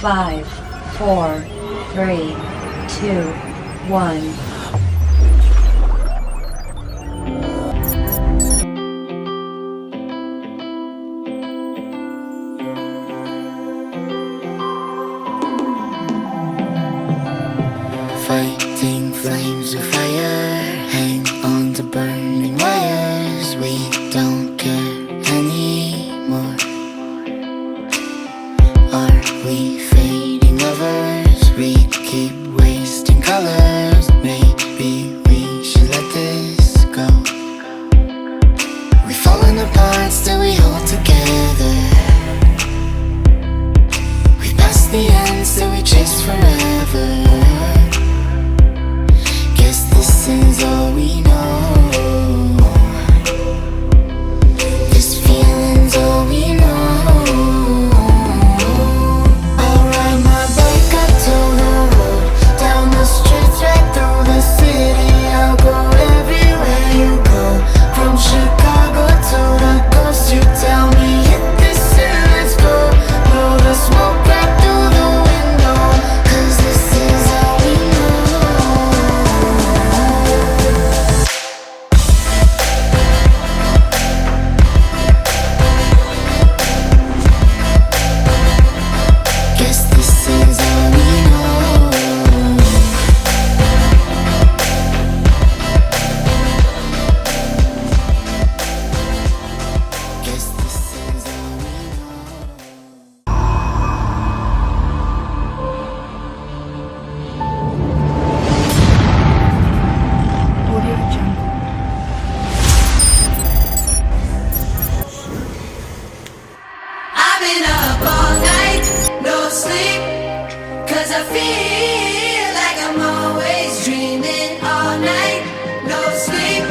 5, 4, 3, 2, 1. Fighting flames of fire, hang on to burning wires. We don't care anymore. Are we fading lovers? We keep wasting colors. Maybe we should let this go. We've fallen apart, still we hold together. We've passed the end, still we chase forever. This is all we know. This feeling's all we know. I'll ride my bike up to the road, down the streets, right through the city. I'll go everywhere you go, from Chicago to the coast. You tell me hit this and let's go. Blow the smoke right through the window, 'cause this is all we know. I feel like I'm always dreaming all night. No sleep,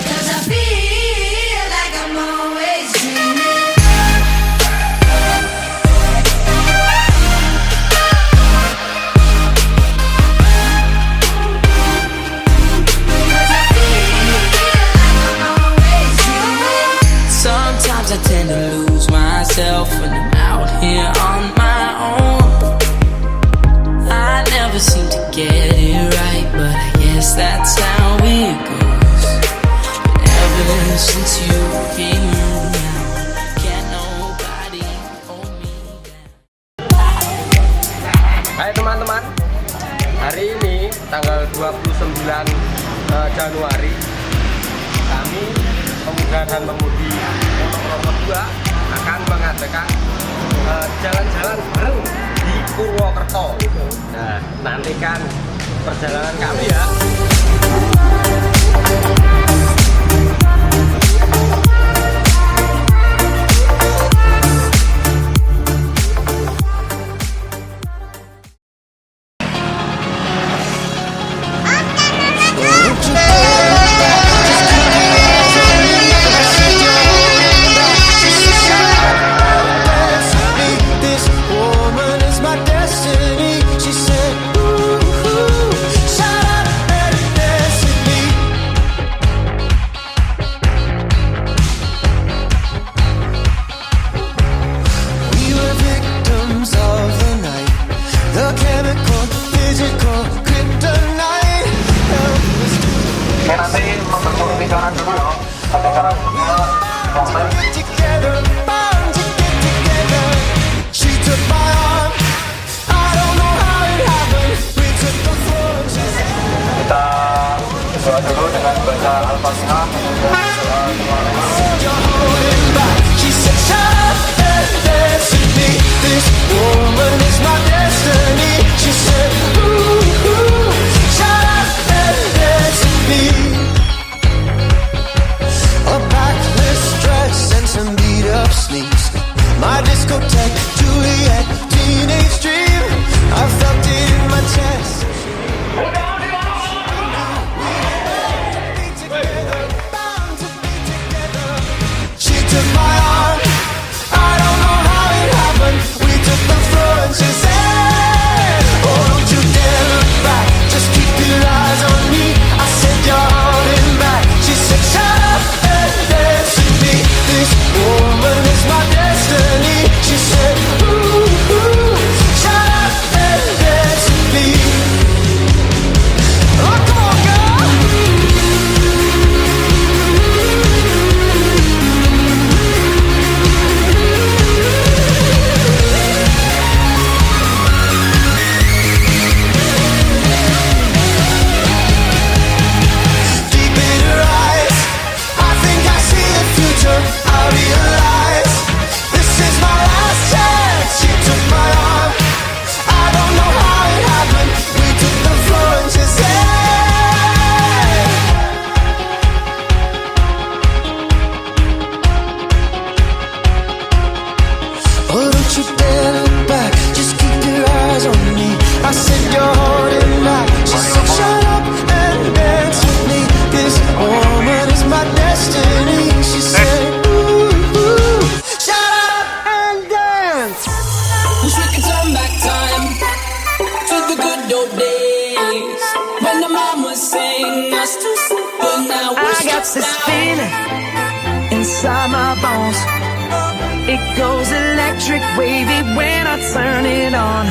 'cause I feel like I'm always dreaming. Sometimes I tend to lose myself when I'm out here on my own. I never seem to get it right, but I guess that's how it goes. But ever since you've been around, can't nobody hold me down. Hai teman-teman, hari ini tanggal 29 Januari kami pemuda dan pemudi motor 2 akan mengadakan jalan-jalan bareng di Purwokerto. Nah, nantikan perjalanan kami ya. Nanti memperburuk lingkaran dulu ya. Lingkaran kita berdoa dulu dengan baca Al-Fatihah. A backless dress and some inside my bones. It goes electric wavy when I turn it on.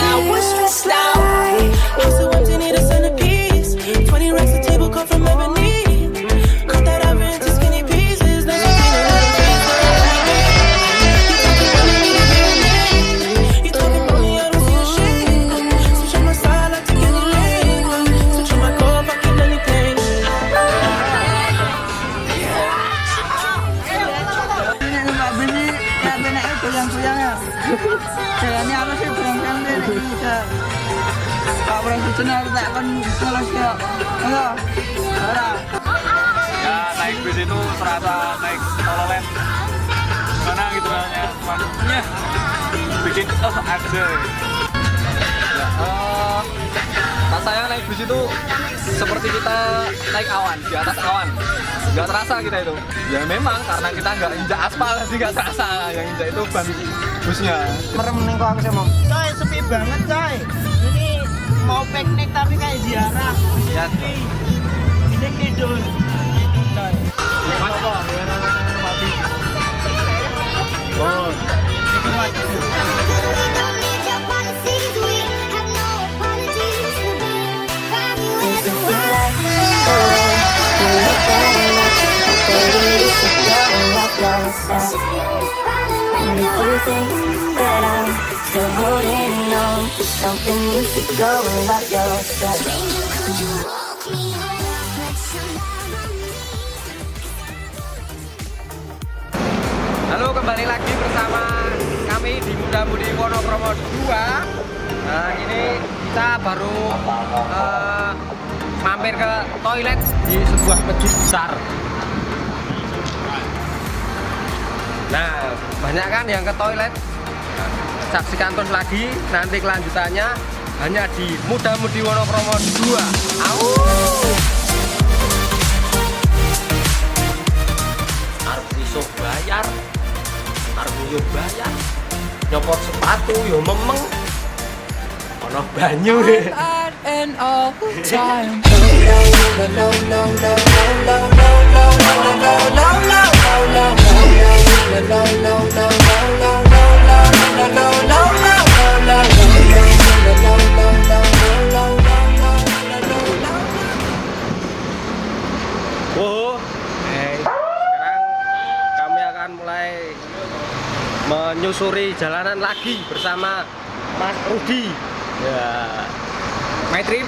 Now we're stressed out. House so empty, need a centerpiece. 20 racks a table cut from ebony. Cut that up into skinny pieces. Then I clean it like a freezer. You talking about me, I don't see a shit. Switch on my side, I take any lane. Switch on my core, fucking anything. Jalannya apa sih berangkat dari bisa Pak Presiden harus takkan ngelos ya ayo Ya naik bis itu serasa naik HoloLens. Gimana gitu namanya, maksudnya bikin kita aja. Ya, rasanya naik bis itu seperti kita naik awan, di atas awan. Nggak terasa kita itu. Ya memang karena kita nggak injak aspal, jadi nggak terasa. Yang injak itu ban busnya. merem nih kok aku sama coy sepi banget coy ini mau piknik tapi kayak ziarah Ya, ini tidur coy oh. And if you think that I'm still holding on to something, you should go and love yourself. Could you walk me home like somebody? Halo, kembali lagi bersama kami di Muda Mudi Wonokromo 2. Nah, ini kita baru mampir ke toilet di sebuah masjid besar. Nah, banyak kan yang ke toilet. Saksikan terus lagi, nanti kelanjutannya hanya di Muda Mudi Wonokromo 2. Au! Arep iso bayar. Arep yo bayar. Nyopot sepatu yo memeng. Ono banyu. And all the time. Wow. Sekarang kami akan mulai menyusuri jalanan lagi bersama Mas Rudi. Ya. My trip,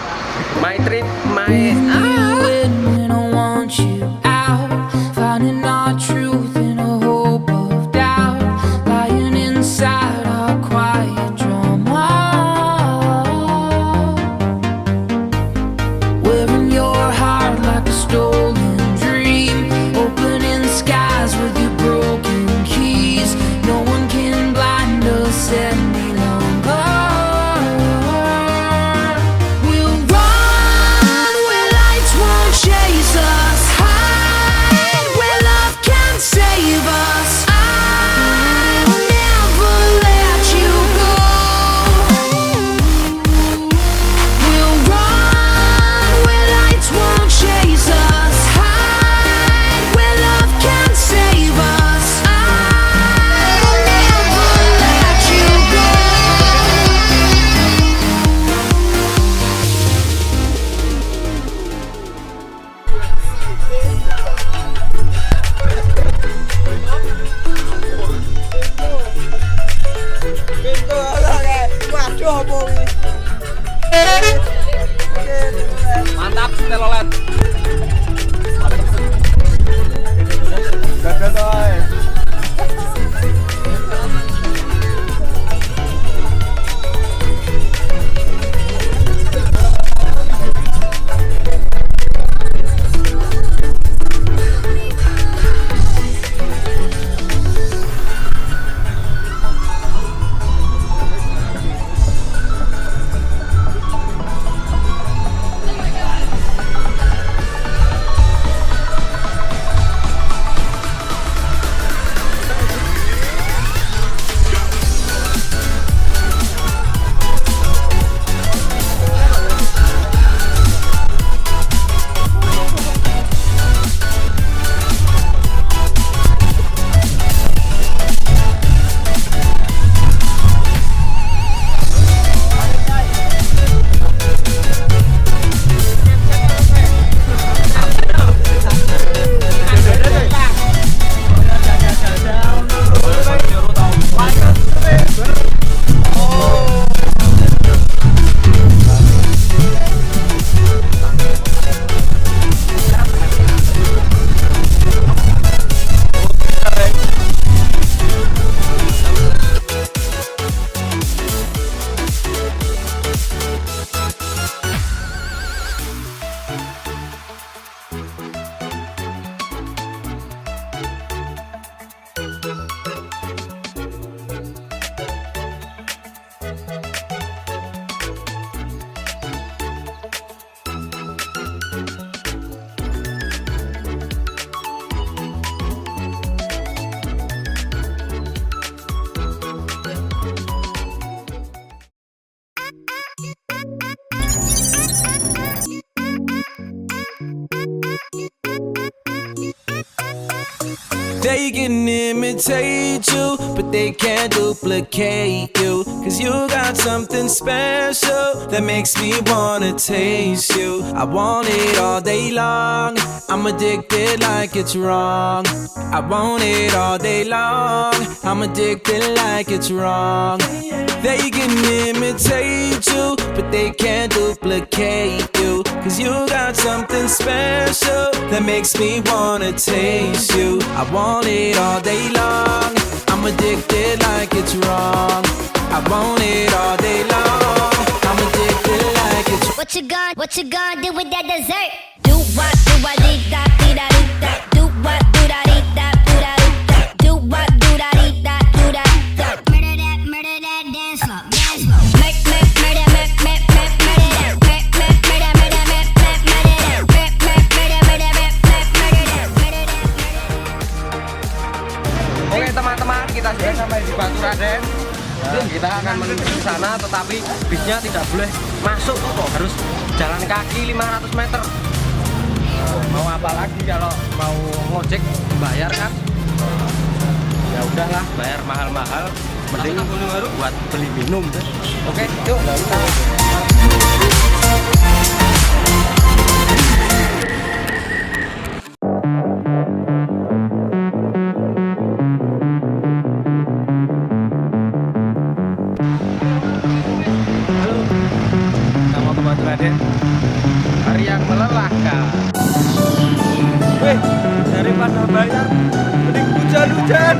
When I want you out, finding our truth in a hope of doubt, lying inside our quiet drama, wearing your heart like a stolen dream, opening skies with your broken keys. No one can blind us any longer. We'll run where light They can imitate you, but they can't duplicate you. Cause you got something special that makes me wanna taste you. I want it all day long, I'm addicted like it's wrong. I want it all day long, I'm addicted like it's wrong. They can imitate you, but they can't duplicate you. Cause you got something special that makes me wanna taste you. I want it all day long, I'm addicted like it's wrong. I want it all day long, I'm addicted like it's What you gonna do with that dessert? Do what, dee da, dee da, dee da. Do what, do da, dee da, do da, dee da. Do what, do da, dee da, do da, dee da. Murder that, dance floor, dance floor. Murder that, murder that, Oke teman-teman, kita sudah sampai di Batu Raden. Nah, kita akan menuju ke sana, tetapi bisnya tidak boleh masuk, harus jalan kaki 500 meter. Mau apa lagi kalau mau ngojek bayar kan? Ya udahlah, bayar mahal-mahal, mending buat beli minum. Oke, yuk. Hari yang melelahkan. Daripada bayar mending hujan-hujan.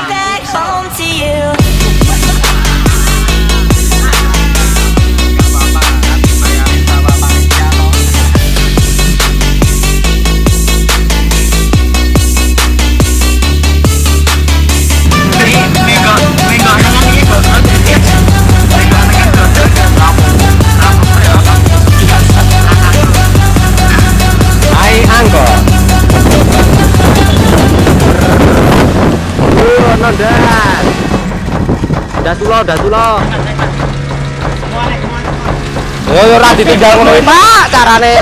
back home to you. Udah tulo. Yo ora ditinggal ngono iki, Pak, carane.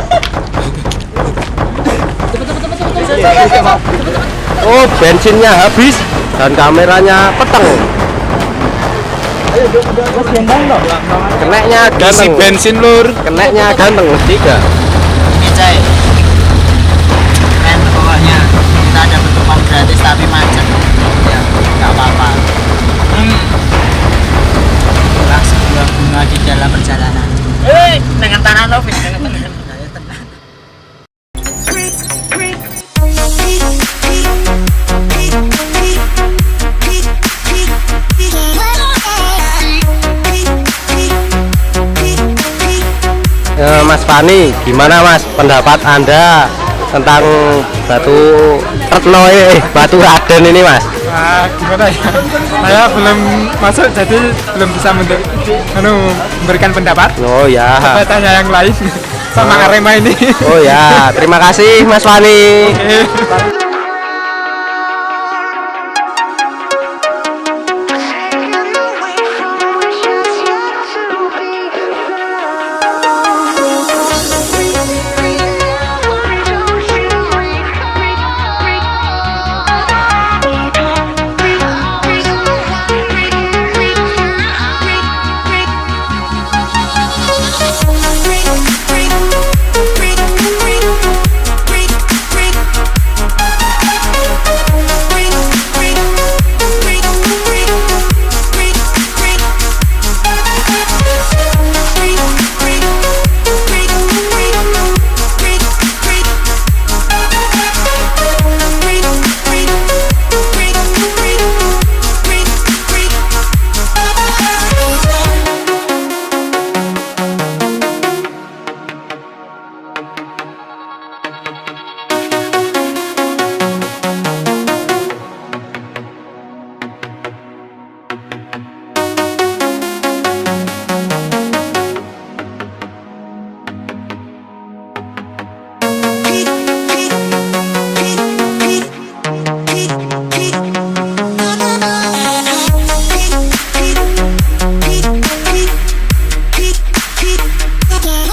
Oh, bensinnya habis dan kameranya peteng. Keneknya ganteng. Bensin lur. Keneknya ganteng 3. Cai kan bawahnya kita ada penumpang gratis tapi macet ya nggak apa-apa langsung buang bunga di dalam perjalanan dengan tanah Novis dengan tanah Mas Fani, gimana Mas pendapat Anda tentang Batu Raden ini Mas? Gimana ya? Saya belum masuk jadi belum bisa memberikan pendapat. Oh ya. Coba tanya yang lain sama Arema ini. Oh ya, terima kasih Mas Fani.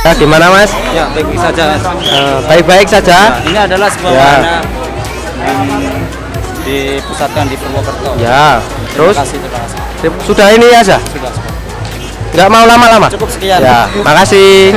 Ya, gimana Mas? Ya, baik saja. Baik-baik saja. Ini adalah sebuah Ya. wahana yang dipusatkan di Purwokerto. Ya, terus Terima kasih. sudah ini aja. Sudah. Nggak mau lama-lama. Cukup sekian. Ya, makasih.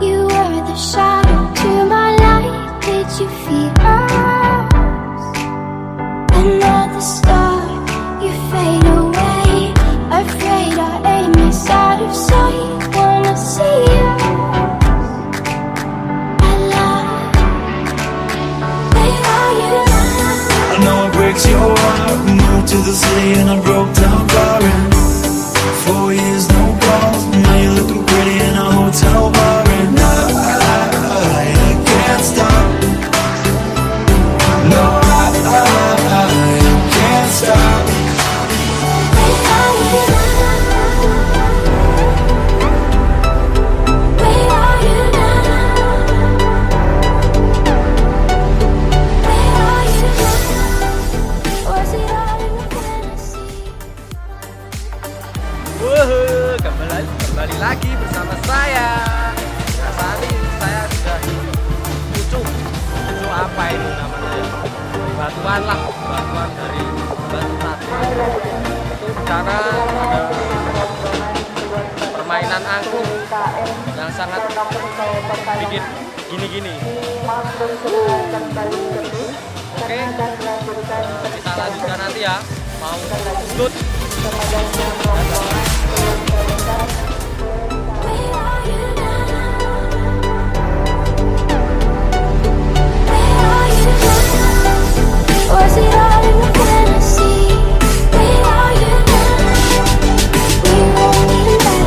You were the shadow to my light. Did you feel us? Another star, you fade away. Afraid our aim is out of sight. Wanna see us alive. Where are you now? I know it breaks your heart. Moved to the city and I broke down crying. 4 years, no calls. Now you're looking pretty in a hotel bar, and I can't stop. No, I can't stop. Where are you now? Where are you now? Where are you now? Was it all in a fantasy? Kembali lagi bersama saya. Nah, saat ini saya sudah di Pucuk apa ini namanya ya? Batuan lah, batuan dari batu tatu. Itu di sana ada permainan angklung yang sangat bikin gini-gini. Oke, kita lanjutkan nanti ya. Mau ikut? Where are you now? Where are you now? Was it all in a fantasy? Where are you now? We won't be back.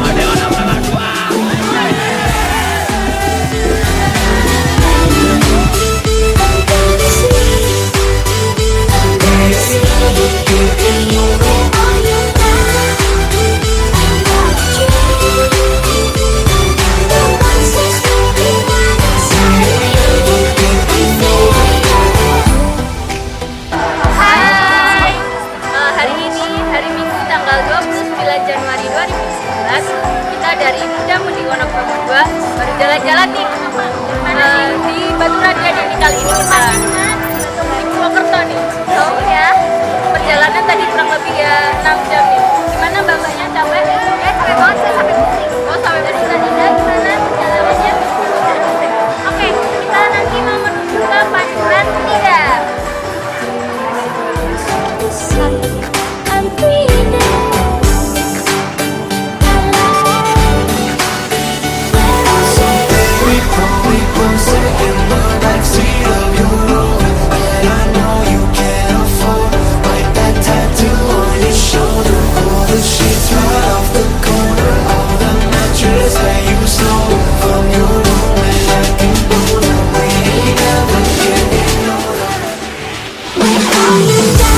Hai, hari ini hari Minggu tanggal 29 Januari 2019 kita dari Muda Mudi Wonokromo 2 baru jalan-jalan nih di Batu Radia. Jadi kali ini kita di Purwokerto nih. Oh ya, perjalanan tadi kurang lebih ya 6 jam nih. Gimana bapaknya, capek? Capek banget, saya sampai pusing. Oh, sampai dari tadi gimana perjalanannya? Oke, kita nanti mau menuju ke Pancuran tidak? I'm breathing We probably closer in the backseat of your Rover that I know you can't afford. Like that tattoo on your shoulder, pull the sheets right off the corner of the mattress that you stole from your romantic boulder. We ain't ever getting older. Where are you now?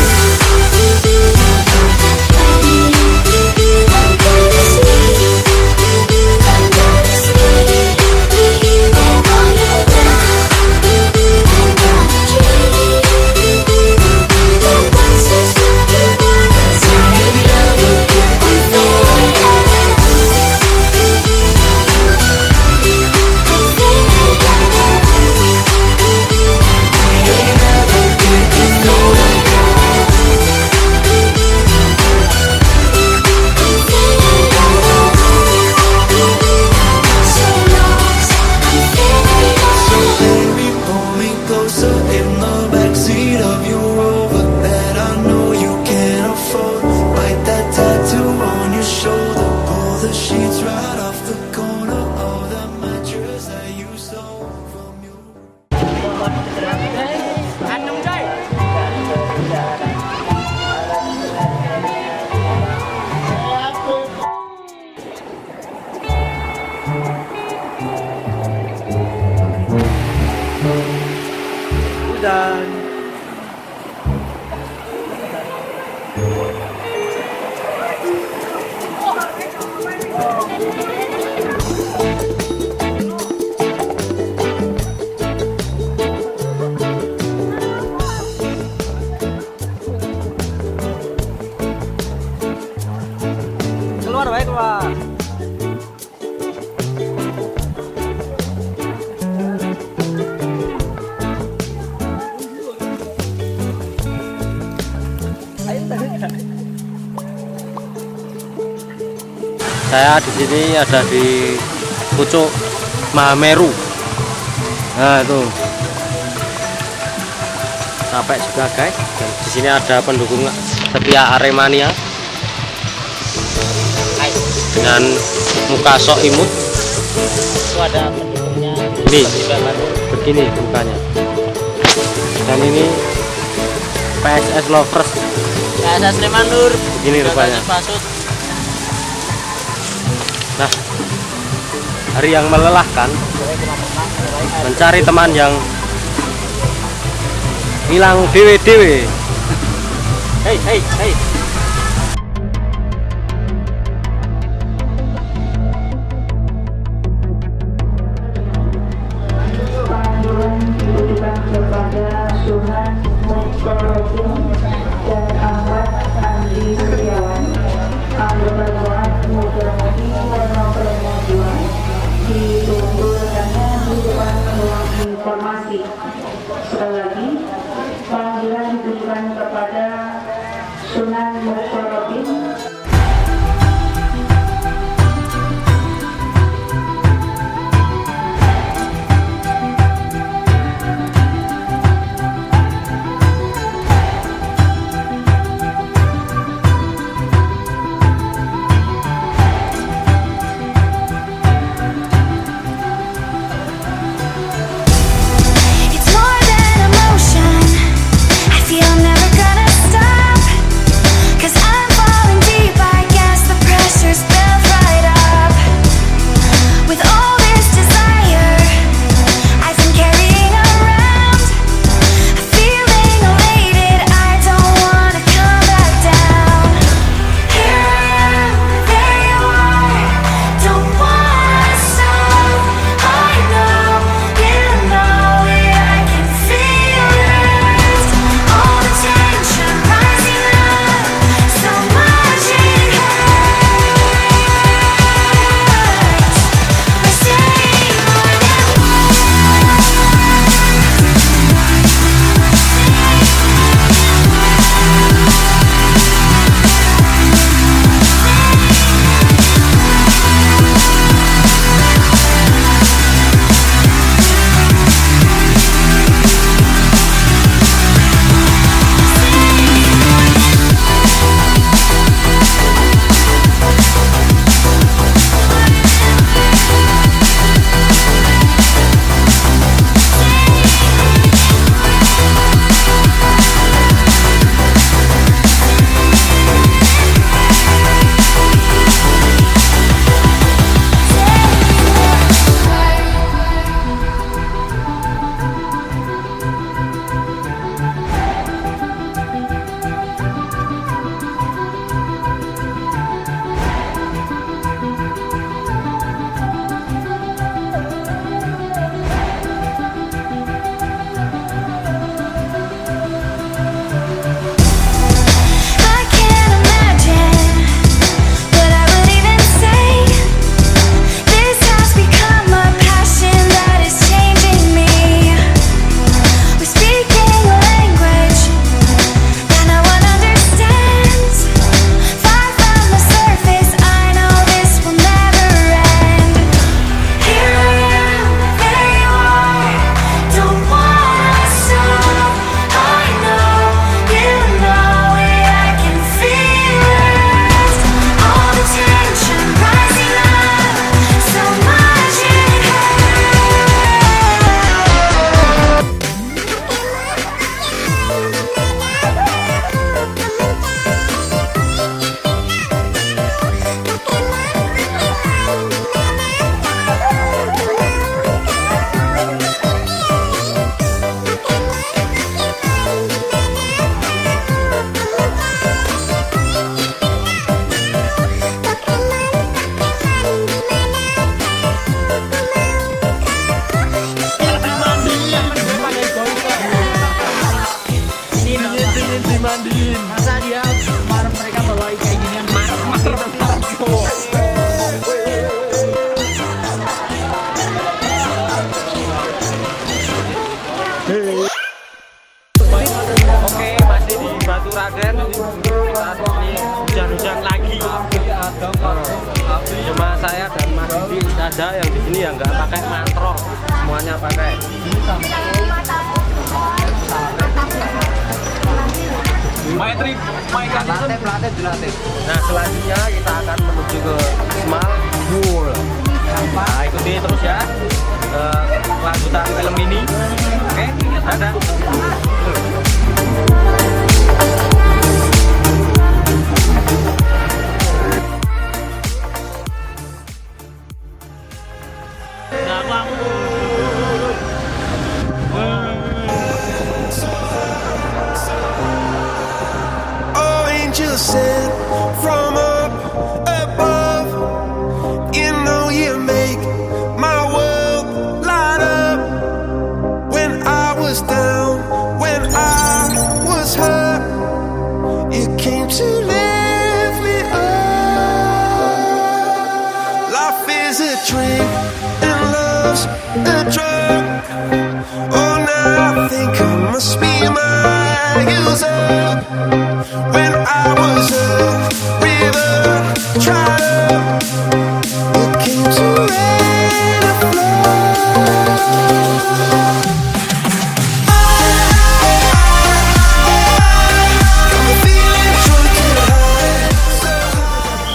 Baby, pull me closer in the backseat of your Rover that I know you can't afford. Bite that tattoo on your shoulder, pull the sheets right off the corner of the mattress that you stole from your. Saya di sini ada di pucuk Mahameru. Nah itu capek juga guys. Dan di sini ada pendukung setia Aremania dengan muka sok imut. Itu ada pendukungnya. Ini begini mukanya. Dan ini PSS Lovers. PSS Sleman Nur. Begini rupanya. Nah, hari yang melelahkan, mencari teman yang hilang dewe-dewe. Hei, hei, hei. Informasi. Sekali lagi, panggilan ditujukan kepada Sunan Mukhtarabin. It's more than emotion. I feel I'm never gonna stop. 'Cause I'm falling deep, I guess the pressure's built right up. With all this desire I've been carrying around, I'm feeling elated, I don't wanna come back down. Here I am, there you are, don't wanna stop. I know, you know it, I can feel it. All the tension rising up, so much it hurts. We're saying more than I can't imagine what I would even say. This has become a passion that is changing me. We're speaking a language that no one understands. Far from the surface, I know this will never end. Here I am, there you are, don't wanna stop. I know, you know it, I can feel it. All the tension rising up, so much it Masa dia kemarin mereka bawa kayak ginian marah makin tentang Oke, masih di Batu Raden. Saat ini hujan-hujan lagi. aja, yang di sini ya nggak pakai mantrol, semuanya pakai pelatih dilatih. Nah selanjutnya kita akan menuju ke Small World. Nah ikuti terus ya kelanjutan film ini. Oke, dadah. Angels sent from up above. You know you make my world light up. When I was down, when I was hurt, you came to lift me up. Life is a drink and love's a drug. Oh, now I think I must be my user. When I was a river dried up, you came to rain and flood. I'm feeling drunk and high, so high.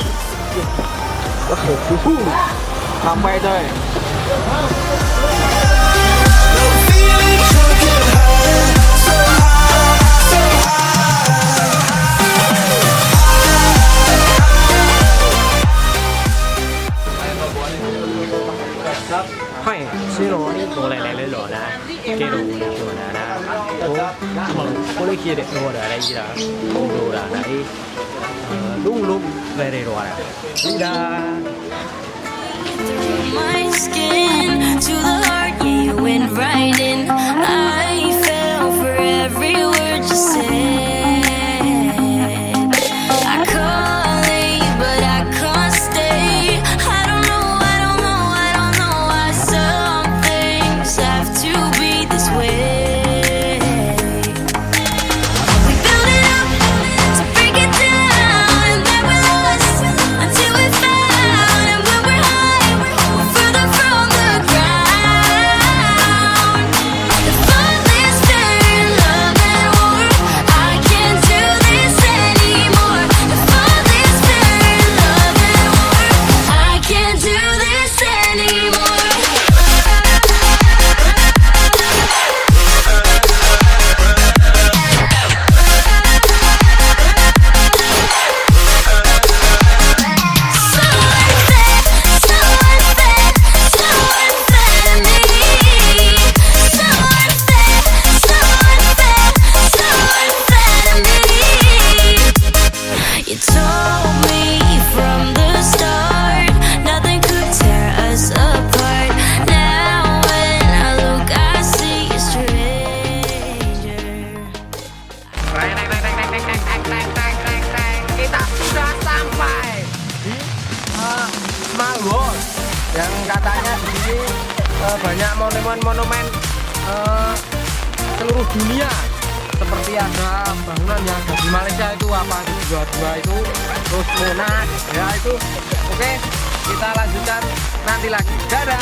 Sampai coy. I'm feeling drunk and high, so high, so high. Hai, siro ni boleh lele lo na, kero lo na. Oh, boleh kira lo dah lagi dah, lo dah lagi. Lung very lo dah. Dah. My skin to the heart, yeah, you went right in. I fell for every word you said. I call late, but I can't stay. I don't know why some things have to be this way. We built it up to break it down, and then we lost until we found. And when we're high, we're further from the ground. If all this fear and love and war, I can't do this anymore. If all this fear and love and war, I can't do this anymore. You told me from the start nothing could tear us apart. Now when I look, I see a stranger. Kita sudah sampai di Small World yang katanya di sini banyak monumen-monumen seluruh dunia. Seperti ada bangunan yang ada di Malaysia itu apa di dua itu, terus Monas ya itu. Oke, kita lanjutkan nanti lagi. Dadah.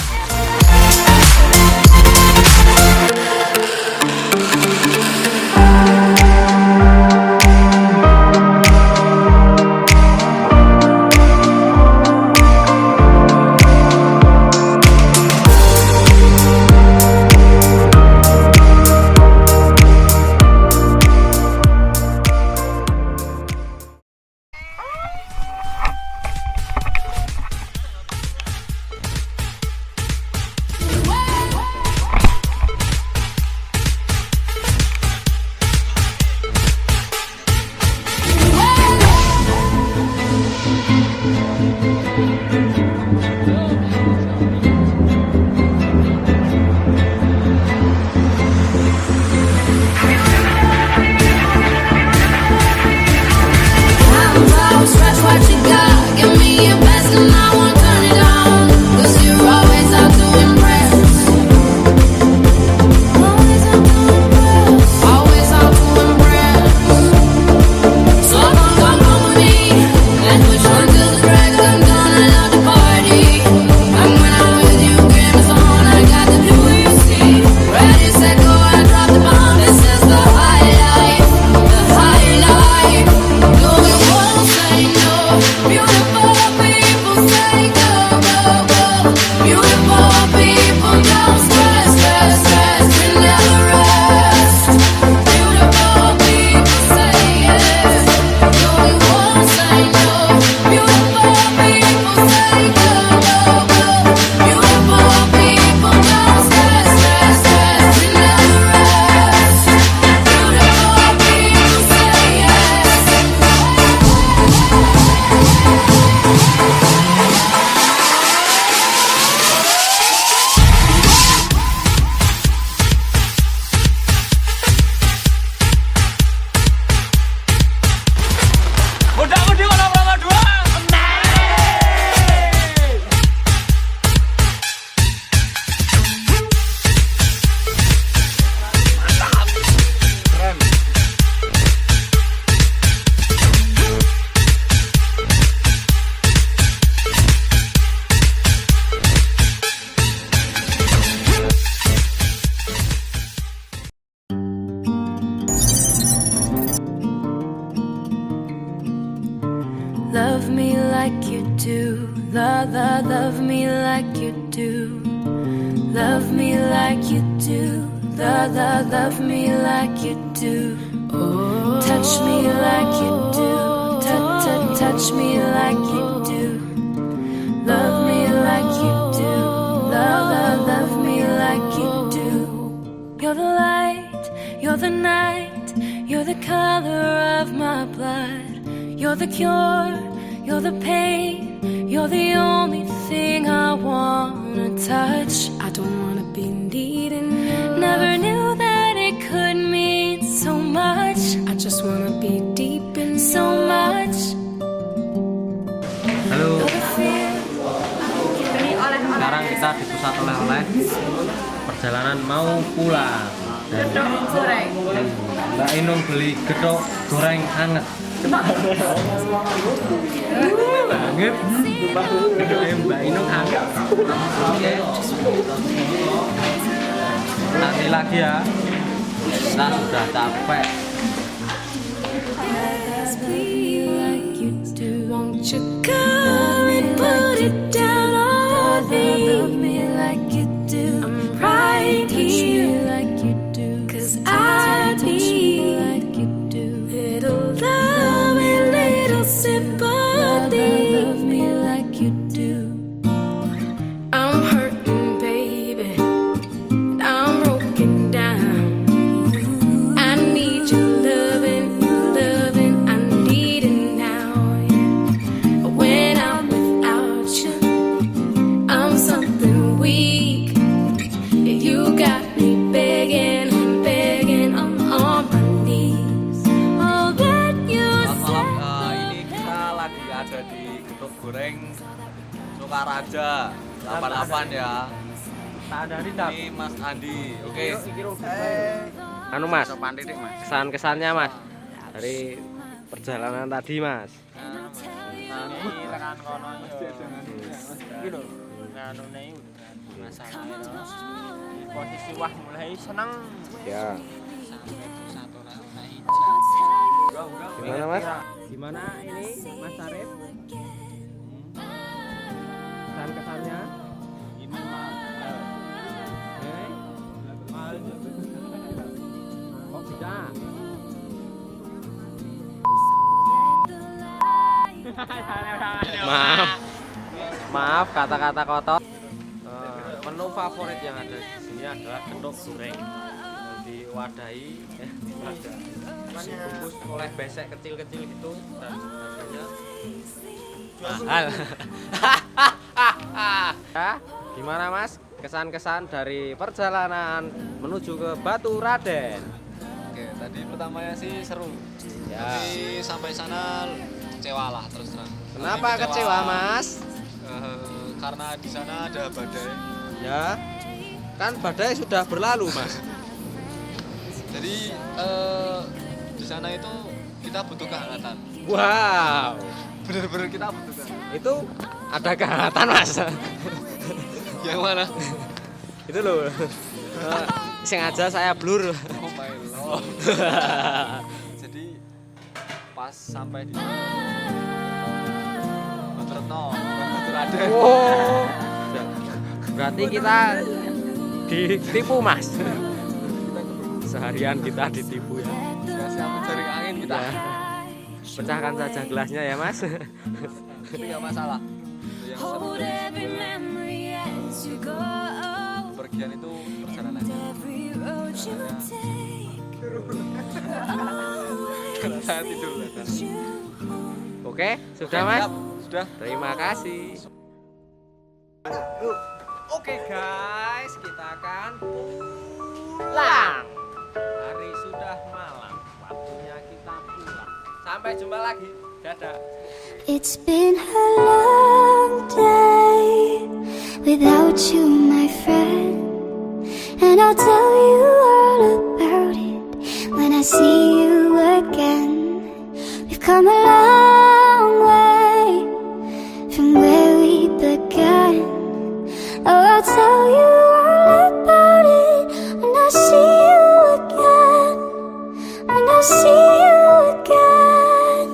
like you do. Love me like you do. Love me like you do. Love me like you do. Oh, touch me like you do. Touch me like you do. Love me like you do. Love me like you do. You're the light, you're the night, you're the color of my blood. You're the cure, you're the pain, you're the only thing I wanna touch. I don't wanna be needing you. Never knew that it could mean so much. I just wanna be deep in so much. Halo. Sekarang kita di pusat oleh-oleh. Perjalanan mau pulang. Gedok goreng. Mbak Inung beli gedok goreng anget. Banget. Gedoknya Mbak Inung anget. Oke. Nanti lagi ya. Kita sudah capek. Won't you come and put it down on me? Love me like you do. I'm right here like you do. 'Cause I need like you do. Little love and little sympathy. Love me like you do. I'm hurting, baby. And I'm broken down. I need your loving. I need it now. When I'm without you, I'm something weak. You got me begging and begging, I'm on my knees. All that you Selamat malam, ini kita lagi ada di gedok goreng Sukaraja 88 ya. Ini Mas Andi, oke. Anu Mas, kesan-kesannya Mas dari perjalanan tadi Mas. Posisi wah mulai senang Ya. Gimana Mas? Gimana ini Mas Sarif? Kesan-kesannya? Kok bisa? Maaf kata-kata kotor. Menu favorit yang ada di sini adalah gedok goreng. Diwadahi, dibungkus oleh besek kecil-kecil gitu dan harganya mahal. Ya, gimana Mas? Kesan-kesan dari perjalanan menuju ke Batu Raden. Oke, tadi pertamanya sih seru. Ya. Tapi sampai sana kecewa lah terus terang. Kenapa kecewa Mas? Karena di sana ada badai. Ya, kan badai sudah berlalu Mas. Jadi di sana itu kita butuh kehangatan. Wow, Bener-bener kita butuh kehangatan. itu ada kehangatan Mas. Yang mana? Itu loh. Sengaja saya blur. Oh my lord. Jadi pas sampai di Batu Retno, Batu Raden. Oh, berarti kita ditipu Mas. Seharian kita ditipu ya. Dikasih apa jaring angin kita. Ya. Pecahkan saja gelasnya ya Mas. Tapi nggak masalah. Yang seru dari pergian itu perjalanannya. Karena saya tidur. Oke, sudah Mas? Sudah. Terima kasih. Oke guys, kita akan pulang. Hari sudah malam, waktunya kita pulang. Sampai jumpa lagi. Dadah. It's been a long day without you, my friend. And I'll tell you all about it when I see you again. We've come a long way from where we began. Oh, I'll tell you all about it when I see you again. When I see you again.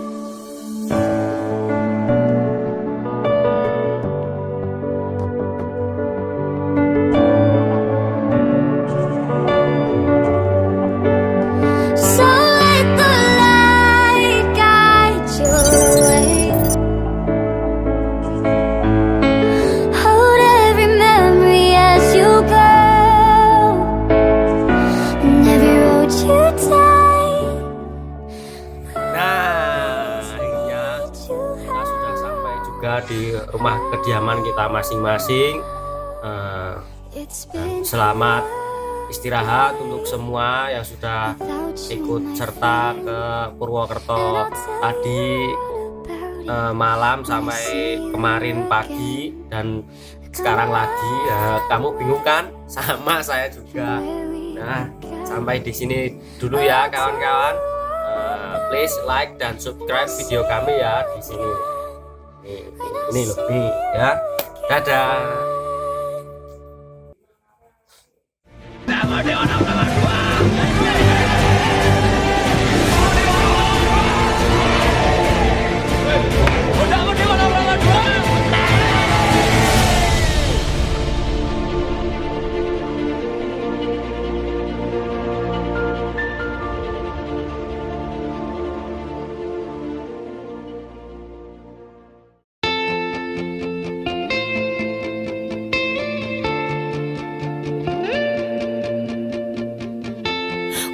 semoga di rumah kediaman kita masing-masing selamat istirahat untuk semua yang sudah ikut serta ke Purwokerto tadi malam sampai kemarin pagi dan sekarang lagi. Kamu bingung kan? Sama saya juga. Nah, sampai di sini dulu ya kawan-kawan. Please like dan subscribe video kami ya di sini. Ini loh, nih ya. Dadah.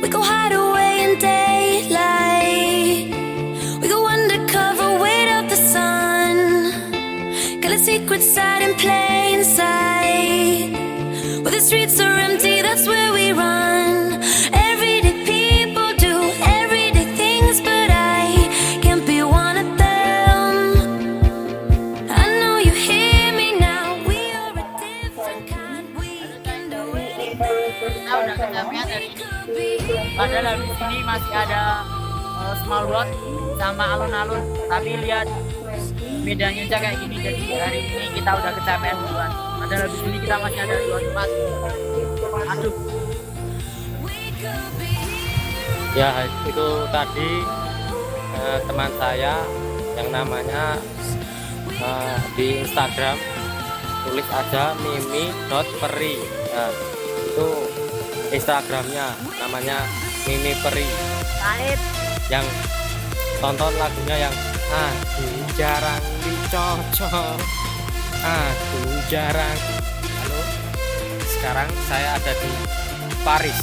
We go hide away in daylight. We go undercover, wait out the sun. Got a secret side in plain sight. Where the streets are empty, that's where we run. Everyday people do everyday things, but I can't be one of them. I know you hear me now. We are a different kind. We can do anything. Kita udah kecapean dari ini. Padahal di sini masih ada small road sama alun-alun. Tapi lihat medannya aja kayak gini. Jadi hari ini kita udah kecapean duluan. Padahal di sini kita masih ada 2 tempat. Aduh. Ya itu tadi teman saya yang namanya di Instagram tulis aja mimi.peri. Nah, itu Instagramnya namanya Mimi Peri. Yang tonton lagunya yang jarang dicocok, jarang. Halo, sekarang saya ada di Paris.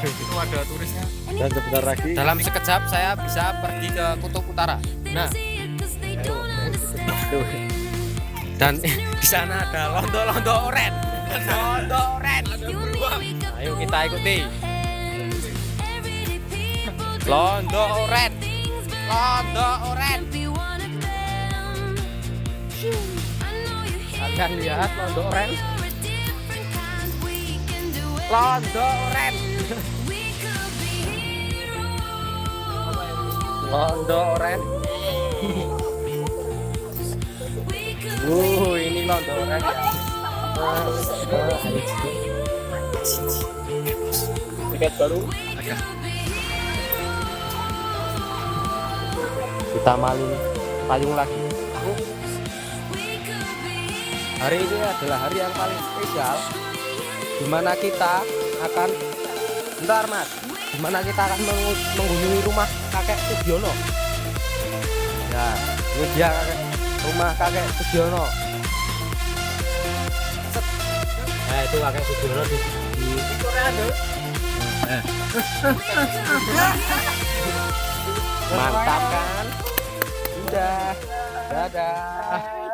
Itu ada turisnya. Dan sebentar lagi dalam sekejap saya bisa pergi ke Kutub Utara. Nah, dan di sana ada londo-londo oren. Londo oren. Ayo kita ikuti. Londo oren. Londo oren. Kalian lihat londo oren. Londo oren. Londo oren. Ini londo oren ya. Tiket baru ada. Kita payung lagi. Hari ini adalah hari yang paling spesial, dimana kita akan mengunjungi rumah kakek Sugiono. Ya, ini dia rumah kakek Sugiono. Nah, itu kakek Sugiono di Korea tuh. Mantap kan? Udah. Dadah.